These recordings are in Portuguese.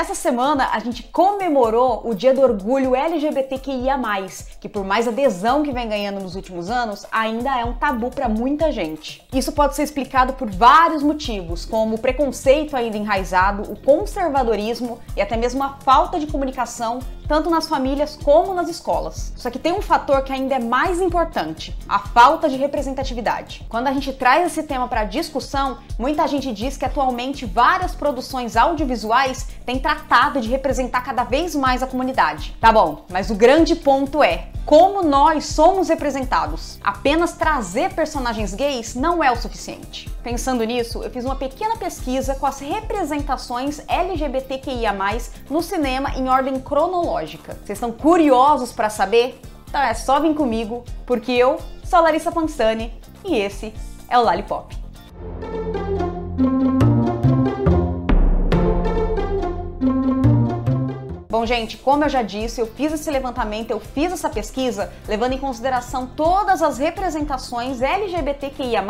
Essa semana a gente comemorou o Dia do Orgulho LGBTQIA+, que por mais adesão que vem ganhando nos últimos anos, ainda é um tabu para muita gente. Isso pode ser explicado por vários motivos, como o preconceito ainda enraizado, o conservadorismo e até mesmo a falta de comunicação, tanto nas famílias como nas escolas. Só que tem um fator que ainda é mais importante, a falta de representatividade. Quando a gente traz esse tema para discussão, muita gente diz que atualmente várias produções audiovisuais têm tratado de representar cada vez mais a comunidade. Tá bom, mas o grande ponto é, como nós somos representados? Apenas trazer personagens gays não é o suficiente. Pensando nisso, eu fiz uma pequena pesquisa com as representações LGBTQIA+, no cinema em ordem cronológica. Vocês estão curiosos para saber? Então é só vir comigo, porque eu sou a Larissa Pansani e esse é o Lollipop. Bom, gente, como eu já disse, eu fiz esse levantamento, eu fiz essa pesquisa levando em consideração todas as representações LGBTQIA+,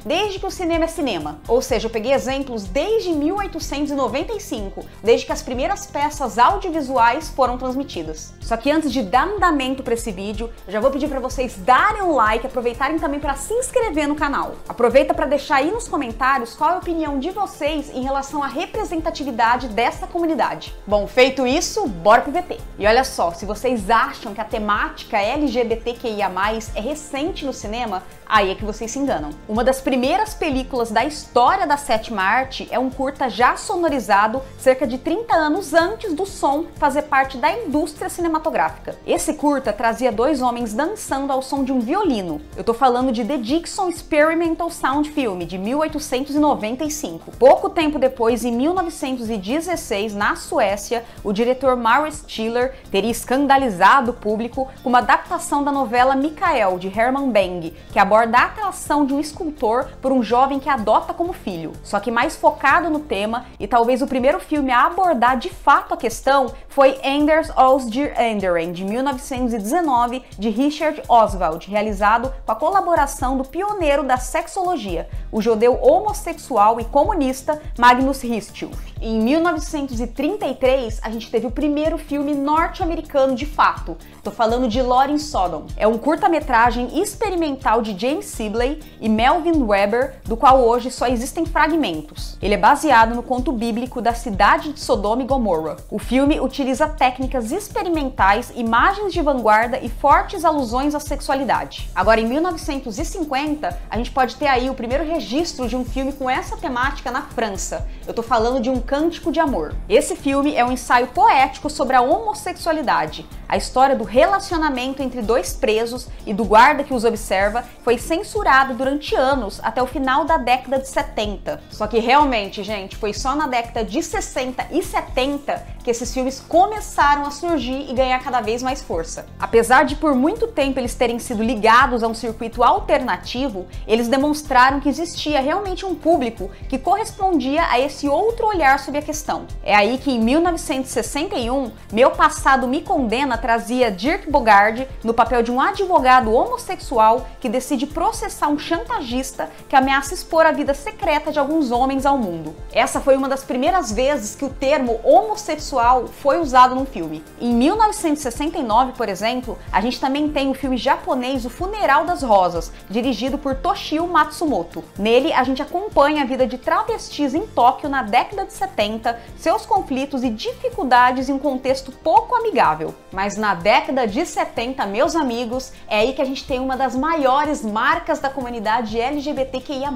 desde que o cinema é cinema. Ou seja, eu peguei exemplos desde 1895, desde que as primeiras peças audiovisuais foram transmitidas. Só que antes de dar andamento para esse vídeo, eu já vou pedir para vocês darem um like, aproveitarem também para se inscrever no canal. Aproveita para deixar aí nos comentários qual é a opinião de vocês em relação à representatividade dessa comunidade. Bom, feito isso, bora pro VT. E olha só, se vocês acham que a temática LGBTQIA+, é recente no cinema, aí é que vocês se enganam. Uma das primeiras películas da história da sétima arte é um curta já sonorizado cerca de 30 anos antes do som fazer parte da indústria cinematográfica. Esse curta trazia dois homens dançando ao som de um violino. Eu tô falando de The Dixon Experimental Sound Film, de 1895. Pouco tempo depois, em 1916, na Suécia, o diretor Maurice Schiller teria escandalizado o público com uma adaptação da novela Michael, de Herman Bang, que aborda a atração de um escultor por um jovem que adota como filho. Só que mais focado no tema, e talvez o primeiro filme a abordar de fato a questão, foi Anders os der Anderen, de 1919, de Richard Oswald, realizado com a colaboração do pioneiro da sexologia, o judeu homossexual e comunista Magnus Hirschfeld. Em 1933, a gente teve o primeiro filme norte-americano de fato. Tô falando de Lauren Sodom. É um curta-metragem experimental de James Sibley e Melvin Webber, do qual hoje só existem fragmentos. Ele é baseado no conto bíblico da cidade de Sodoma e Gomorra. O filme utiliza técnicas experimentais, imagens de vanguarda e fortes alusões à sexualidade. Agora, em 1950, a gente pode ter aí o primeiro registro de um filme com essa temática na França. Eu tô falando de Um Cântico de Amor. Esse filme é um ensaio poético sobre a homossexualidade. A história do relacionamento entre dois presos e do guarda que os observa foi censurado durante anos, até o final da década de 70. Só que realmente, gente, foi só na década de 60 e 70 que esses filmes começaram a surgir e ganhar cada vez mais força. Apesar de por muito tempo eles terem sido ligados a um circuito alternativo, eles demonstraram que existia realmente um público que correspondia a esse outro olhar sobre a questão. É aí que em 1961, Meu Passado Me Condena trazia Dirk Bogarde no papel de um advogado homossexual que decide processar um chantagista que ameaça expor a vida secreta de alguns homens ao mundo. Essa foi uma das primeiras vezes que o termo homossexual foi usado num filme. Em 1969, por exemplo, a gente também tem o filme japonês O Funeral das Rosas, dirigido por Toshio Matsumoto. Nele, a gente acompanha a vida de travestis em Tóquio na década de 70, seus conflitos e dificuldades em um contexto pouco amigável. Mas na década de 70, meus amigos, é aí que a gente tem uma das maiores marcas da comunidade LGBTQIA+.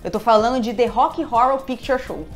Eu tô falando de The Rocky Horror Picture Show.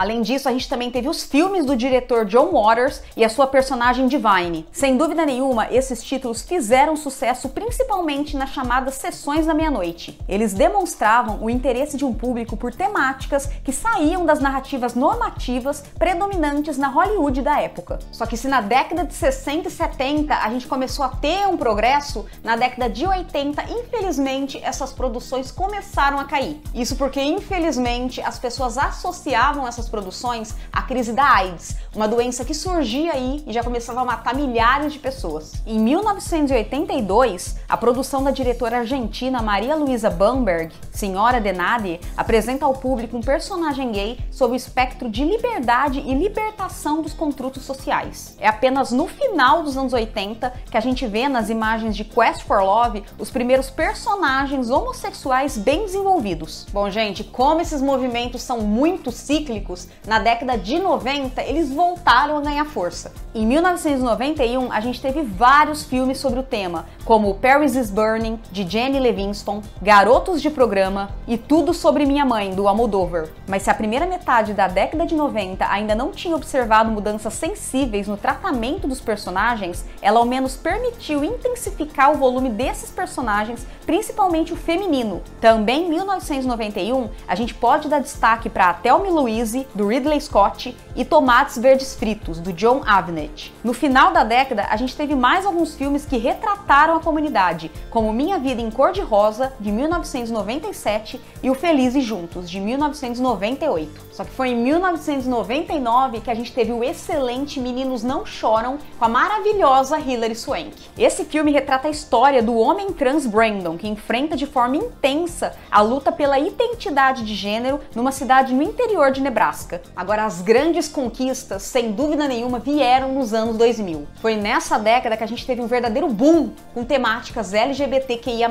Além disso, a gente também teve os filmes do diretor John Waters e a sua personagem Divine. Sem dúvida nenhuma, esses títulos fizeram sucesso principalmente nas chamadas sessões da meia-noite. Eles demonstravam o interesse de um público por temáticas que saíam das narrativas normativas predominantes na Hollywood da época. Só que se na década de 60 e 70 a gente começou a ter um progresso, na década de 80, infelizmente, essas produções começaram a cair. Isso porque, infelizmente, as pessoas associavam essas produções a crise da AIDS, uma doença que surgia aí e já começava a matar milhares de pessoas. Em 1982, a produção da diretora argentina Maria Luisa Bamberg, Senhora Denade, apresenta ao público um personagem gay sob o espectro de liberdade e libertação dos construtos sociais. É apenas no final dos anos 80 que a gente vê nas imagens de Quest for Love os primeiros personagens homossexuais bem desenvolvidos. Bom, gente, como esses movimentos são muito cíclicos, na década de 90 eles voltaram a ganhar força. Em 1991, a gente teve vários filmes sobre o tema, como Paris is Burning, de Jenny Livingston, Garotos de Programa e Tudo Sobre Minha Mãe, do Almodóvar. Mas se a primeira metade da década de 90 ainda não tinha observado mudanças sensíveis no tratamento dos personagens, ela ao menos permitiu intensificar o volume desses personagens, principalmente o feminino. Também em 1991, a gente pode dar destaque para Thelma e Louise, do Ridley Scott, e Tomates Verdes Fritos, do John Avnet. No final da década, a gente teve mais alguns filmes que retrataram a comunidade, como Minha Vida em Cor-de-Rosa, de 1997, e O Felizes Juntos, de 1998. Só que foi em 1999 que a gente teve o excelente Meninos Não Choram, com a maravilhosa Hilary Swank. Esse filme retrata a história do homem trans Brandon, que enfrenta de forma intensa a luta pela identidade de gênero numa cidade no interior de Nebraska. Agora, as grandes conquistas, sem dúvida nenhuma, vieram nos anos 2000. Foi nessa década que a gente teve um verdadeiro boom com temáticas LGBTQIA+.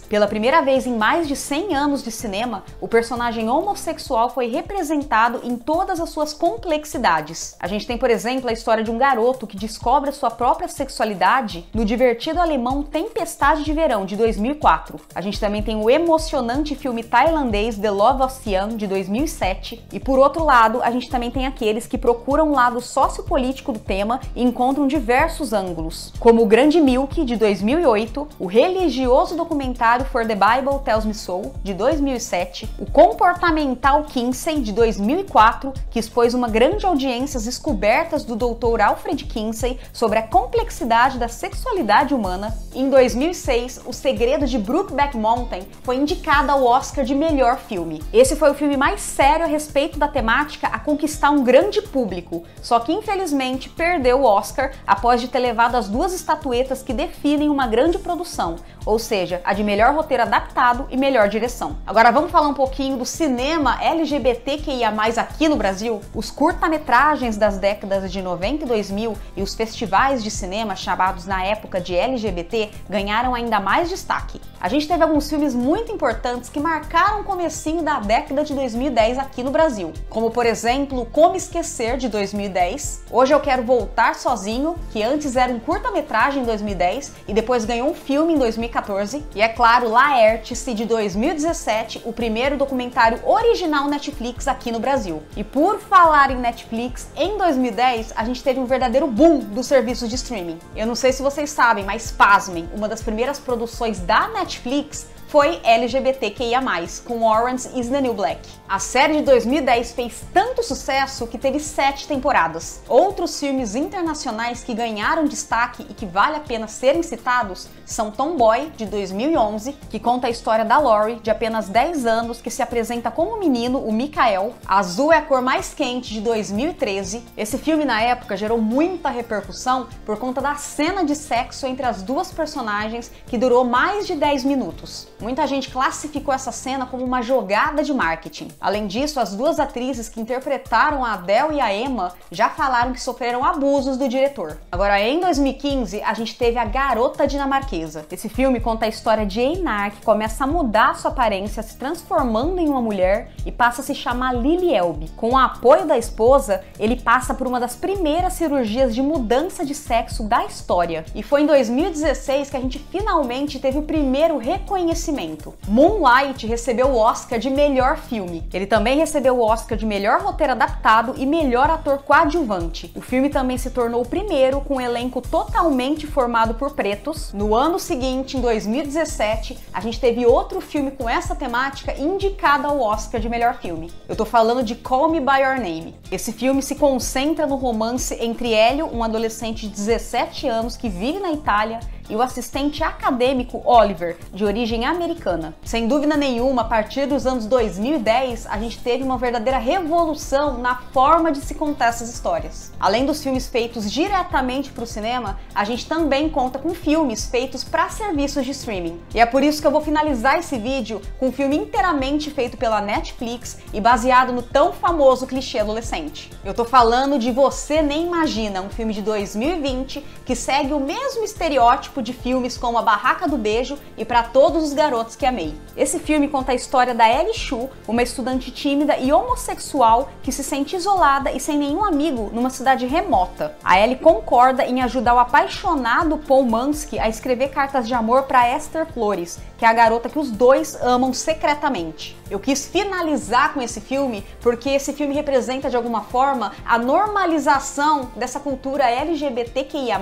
Pela primeira vez em mais de 100 anos de cinema, o personagem homossexual foi representado em todas as suas complexidades. A gente tem, por exemplo, a história de um garoto que descobre a sua própria sexualidade no divertido alemão Tempestade de Verão, de 2004. A gente também tem o emocionante filme tailandês The Love of Siam, de 2007. E por outro lado, a gente também tem aqueles que procuram o lado sociopolítico do tema e encontram diversos ângulos, como O Grande Milk, de 2008, o religioso documentário For the Bible Tells Me So, de 2007, o comportamental Kinsey, de 2004, que expôs uma grande audiência às descobertas do Dr. Alfred Kinsey sobre a complexidade da sexualidade humana. Em 2006, O Segredo de Brokeback Mountain foi indicado ao Oscar de melhor filme. Esse foi o filme mais sério a respeito da temática a conquistar um grande público, só que infelizmente perdeu o Oscar após de ter levado as duas estatuetas que definem uma grande produção, ou seja, a de melhor roteiro adaptado e melhor direção. Agora vamos falar um pouquinho do cinema LGBTQIA+, aqui no Brasil. Os curta-metragens das décadas de 90 e 2000 e os festivais de cinema chamados na época de LGBT ganharam ainda mais destaque. A gente teve alguns filmes muito importantes que marcaram o comecinho da década de 2010 aqui no Brasil, como por exemplo Como Esquecer, de 2010, Hoje Eu Quero Voltar Sozinho, que antes era um curta-metragem em 2010 e depois ganhou um filme em 2014, e é claro, Laertes, de 2017, o primeiro documentário original Netflix aqui no Brasil. E por falar em Netflix, em 2010 a gente teve um verdadeiro boom dos serviços de streaming. Eu não sei se vocês sabem, mas pasmem, uma das primeiras produções da Netflix foi LGBTQIA+, com Orange is the New Black. A série de 2010 fez tanto sucesso que teve 7 temporadas. Outros filmes internacionais que ganharam destaque e que vale a pena serem citados são Tomboy, de 2011, que conta a história da Lori, de apenas 10 anos, que se apresenta como menino, o Mikael. Azul é a Cor Mais Quente, de 2013. Esse filme, na época, gerou muita repercussão por conta da cena de sexo entre as duas personagens, que durou mais de 10 minutos. Muita gente classificou essa cena como uma jogada de marketing. Além disso, as duas atrizes que interpretaram a Adele e a Emma já falaram que sofreram abusos do diretor. Agora, em 2015, a gente teve A Garota Dinamarquesa. Esse filme conta a história de Einar, que começa a mudar sua aparência, se transformando em uma mulher e passa a se chamar Lily Elbe. Com o apoio da esposa, ele passa por uma das primeiras cirurgias de mudança de sexo da história. E foi em 2016 que a gente finalmente teve o primeiro reconhecimento. Moonlight recebeu o Oscar de melhor filme. Ele também recebeu o Oscar de melhor roteiro adaptado e melhor ator coadjuvante. O filme também se tornou o primeiro com um elenco totalmente formado por pretos. No ano seguinte, em 2017, a gente teve outro filme com essa temática indicado ao Oscar de melhor filme. Eu tô falando de Call Me By Your Name. Esse filme se concentra no romance entre Hélio, um adolescente de 17 anos que vive na Itália, e o assistente acadêmico Oliver, de origem americana. Sem dúvida nenhuma, a partir dos anos 2010, a gente teve uma verdadeira revolução na forma de se contar essas histórias. Além dos filmes feitos diretamente para o cinema, a gente também conta com filmes feitos para serviços de streaming. E é por isso que eu vou finalizar esse vídeo com um filme inteiramente feito pela Netflix e baseado no tão famoso clichê adolescente. Eu tô falando de Você Nem Imagina, um filme de 2020 que segue o mesmo estereótipo de filmes como A Barraca do Beijo e Pra Todos os Garotos que Amei. Esse filme conta a história da Ellie Chu, uma estudante tímida e homossexual que se sente isolada e sem nenhum amigo numa cidade remota. A Ellie concorda em ajudar o apaixonado Paul Mansky a escrever cartas de amor para Esther Flores, que é a garota que os dois amam secretamente. Eu quis finalizar com esse filme porque esse filme representa de alguma forma a normalização dessa cultura LGBTQIA+,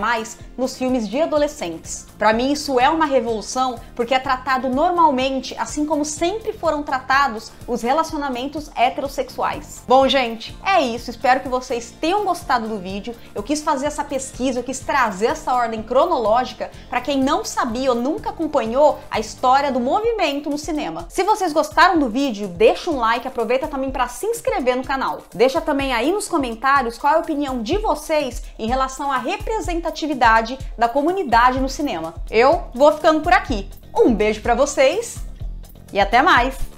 nos filmes de adolescentes. Para mim isso é uma revolução porque é tratado normalmente, assim como sempre foram tratados os relacionamentos heterossexuais. Bom, gente, é isso. Espero que vocês tenham gostado do vídeo. Eu quis fazer essa pesquisa, eu quis trazer essa ordem cronológica para quem não sabia ou nunca acompanhou a história do movimento no cinema. Se vocês gostaram do vídeo, deixa um like, aproveita também para se inscrever no canal. Deixa também aí nos comentários qual é a opinião de vocês em relação à representatividade da comunidade no cinema. Eu vou ficando por aqui. Um beijo para vocês e até mais!